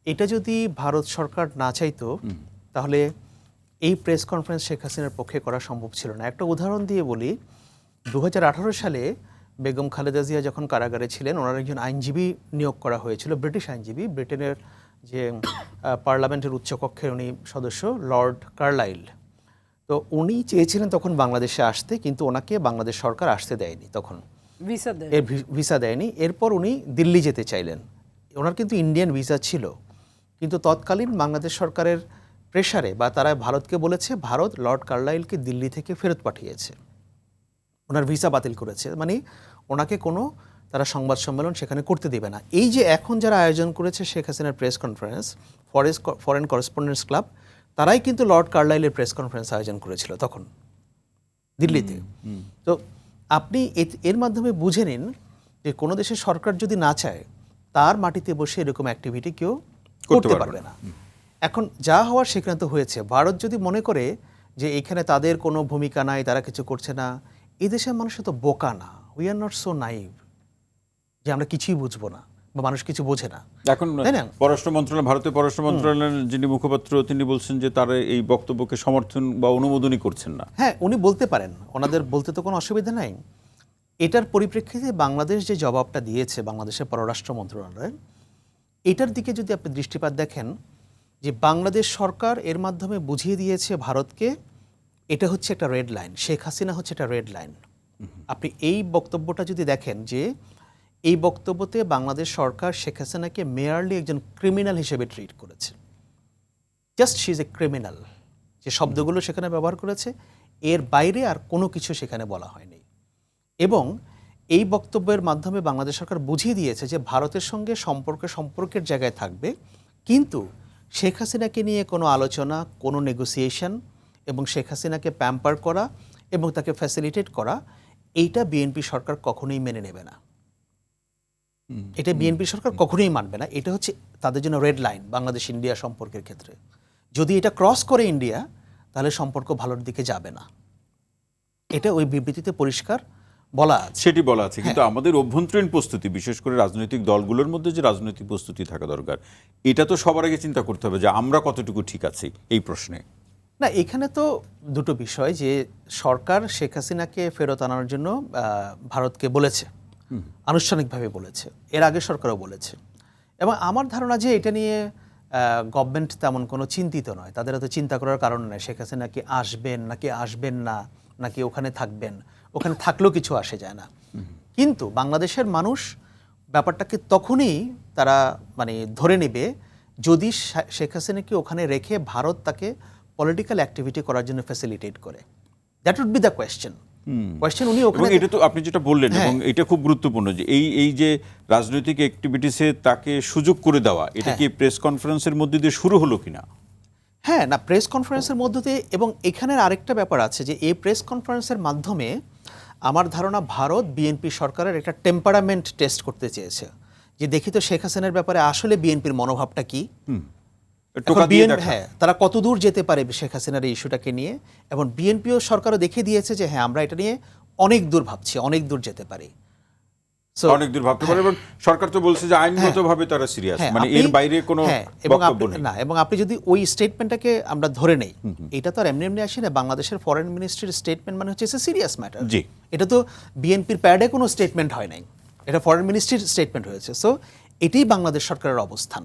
এটা যদি ভারত সরকার না চাইতো তাহলে এই প্রেস কনফারেন্স শেখ হাসিনার পক্ষে করা সম্ভব ছিল না। একটা উদাহরণ দিয়ে বলি, 2018 সালে বেগম খালেদা জিয়া যখন কারাগারে ছিলেন, ওনার একজন আইনজীবী নিয়োগ করা হয়েছিল, ব্রিটিশ আইনজীবী, ব্রিটেনের যে পার্লামেন্টের উচ্চকক্ষের উনি সদস্য লর্ড কার্লাইল। তো উনি চেয়েছিলেন তখন বাংলাদেশে আসতে, কিন্তু ওনাকে বাংলাদেশ সরকার আসতে দেয়নি, তখন ভিসা দেয়নি। এরপর উনি দিল্লি যেতে চাইলেন, ওনার কিন্তু ইন্ডিয়ান ভিসা ছিল, কিন্তু তৎকালীন বাংলাদেশ সরকারের প্রেসারে বা তারা ভারতকে বলেছে, ভারত লর্ড কার্লাইলকে দিল্লি থেকে ফেরত পাঠিয়েছে, ওনার ভিসা বাতিল করেছে, মানে ওনাকে কোনো তারা সংবাদ সম্মেলন সেখানে করতে দেবে না। এই যে এখন যারা আয়োজন করেছে শেখ হাসিনার press conference, foreign correspondents club, তারাই কিন্তু লর্ড কার্লাইলের প্রেস কনফারেন্স আয়োজন করেছিল তখন দিল্লিতে। তো আপনি এর মাধ্যমে বুঝে নিন যে কোনো দেশের সরকার যদি না চায়, তার মাটিতে বসে এরকম অ্যাক্টিভিটি কেউ করতে পারবে না। এখন যা হওয়ার সেখানে তো হয়েছে। ভারত যদি মনে করে যে এখানে তাদের কোনো ভূমিকা নাই, তারা কিছু করছে না, এই দেশের মানুষ তো বোকা না, we are not so naive যে আমরা কিছুই বুঝবো না বা মানুষ কিছু বোঝে না। এখন পররাষ্ট্র মন্ত্রণালয়, ভারতের পররাষ্ট্র মন্ত্রণালয়ের যিনি মুখপাত্র, তিনি বলছেন যে তারা এই বক্তব্যকে সমর্থন বা অনুমোদনই করছেন না। হ্যাঁ, উনি বলতে পারেন, ওনাদের বলতে তো কোনো অসুবিধা নাই। এটার পরিপ্রেক্ষিতে বাংলাদেশ যে জবাবটা দিয়েছে, বাংলাদেশের পররাষ্ট্র মন্ত্রণালয়, এটার দিকে যদি আপনি দৃষ্টিপাত দেখেন, যে বাংলাদেশ সরকার এর মাধ্যমে বুঝিয়ে দিয়েছে ভারতকে এটা হচ্ছে একটা রেড লাইন, শেখ হাসিনা হচ্ছে একটা রেড লাইন। আপনি এই বক্তব্যটা যদি দেখেন, যে এই বক্তব্যতে বাংলাদেশ সরকার শেখ হাসিনাকে মেয়ারলি একজন ক্রিমিনাল হিসেবে ট্রিট করেছে, just she is a criminal, যে শব্দগুলো সেখানে ব্যবহার করেছে, এর বাইরে আর কোনো কিছু সেখানে বলা হয়নি। এবং এই বক্তব্যের মাধ্যমে বাংলাদেশ সরকার বুঝিয়ে দিয়েছে যে ভারতের সঙ্গে সম্পর্কের জায়গায় থাকবে, কিন্তু শেখ হাসিনাকে নিয়ে কোনো আলোচনা, কোনো নেগোসিয়েশন এবং শেখ হাসিনাকে প্যাম্পার করা এবং তাকে ফ্যাসিলিটেট করা, এইটা বিএনপি সরকার কখনোই মেনে নেবে না। এটা বিএনপি সরকার কখনোই মানবে না। এটা হচ্ছে তাদের জন্য রেড লাইন বাংলাদেশ ইন্ডিয়া সম্পর্কের ক্ষেত্রে। যদি এটা ক্রস করে ইন্ডিয়া, তাহলে সম্পর্ক ভালোর দিকে যাবে না। এটা ওই বিবৃতিতে পরিষ্কার বলা আছে, সেটি বলা আছে। কিন্তু আমাদের অভ্যন্তরীণ প্রস্তুতি, বিশেষ করে রাজনৈতিক দলগুলোর মধ্যে যে রাজনৈতিক প্রস্তুতি থাকা দরকার, এটা তো সবার আগে চিন্তা করতে হবে যে আমরা কতটুকু ঠিক আছি এই প্রশ্নে। না, এখানে তো দুটো বিষয়, যে সরকার শেখ হাসিনাকে ফেরত আনার জন্য ভারতকে বলেছে, আনুষ্ঠানিকভাবে বলেছে, এর আগে সরকারও বলেছে, এবং আমার ধারণা যে এটা নিয়ে গভর্নমেন্ট তেমন কোনো চিন্তিত নয়, তাদের এত চিন্তা করার কারণ নেই শেখ হাসিনা কি আসবেন নাকি আসবেন না, নাকি ওখানে থাকবেন, ওখানে থাকলেও কিছু আসে যায় না। কিন্তু বাংলাদেশের মানুষ ব্যাপারটাকে তখনই তারা মানে ধরে নেবে যদি শেখ হাসিনাকে ওখানে রেখে ভারত তাকে পলিটিক্যাল অ্যাক্টিভিটি করার জন্য ফ্যাসিলিটেট করে। That would be the question. উনি ওখানে, এটা তো আপনি যেটা বললেন, এবং এটা খুব গুরুত্বপূর্ণ যে এই যে রাজনৈতিক অ্যাক্টিভিটিসে তাকে সুযোগ করে দেওয়া, এটা কি প্রেস কনফারেন্সের মধ্যে দিয়ে শুরু হলো কিনা? হ্যাঁ, না, প্রেস কনফারেন্সের মধ্য দিয়ে। এবং এখানের আরেকটা ব্যাপার আছে, যে এই প্রেস কনফারেন্সের মাধ্যমে আমার ধারণা ভারত বিএনপি সরকারের একটা টেম্পারামেন্ট টেস্ট করতে চেয়েছে, যে দেখি তো শেখ হাসিনার ব্যাপারে আসলে বিএনপির মনোভাবটা কি, হ্যাঁ, তারা কত দূর যেতে পারে শেখ হাসিনার এই ইস্যুটাকে নিয়ে। এবং বিএনপিও সরকারও দেখিয়ে দিয়েছে যে হ্যাঁ, আমরা এটা নিয়ে অনেক দূর ভাবছি, অনেক দূর যেতে পারি, অনেক দূর ভাবতে পারে। এবং সরকার তো বলছে যে আইনগতভাবে তারা সিরিয়াস, মানে এর বাইরে কোনো বক্তব্য নেই। না, এবং আপনি যদি ওই স্টেটমেন্টটাকে আমরা ধরে নেই, এটা তো আর এমনি এমনি আসে না। বাংলাদেশের ফরেন মিনিস্ট্রির স্টেটমেন্ট মানে হচ্ছে সিরিয়াস ম্যাটার। জি, এটা তো বিএনপির প্যাডে কোনো স্টেটমেন্ট হয় নাই, এটা ফরেন মিনিস্ট্রির স্টেটমেন্ট হয়েছে। সো এটাই বাংলাদেশ সরকারের অবস্থান।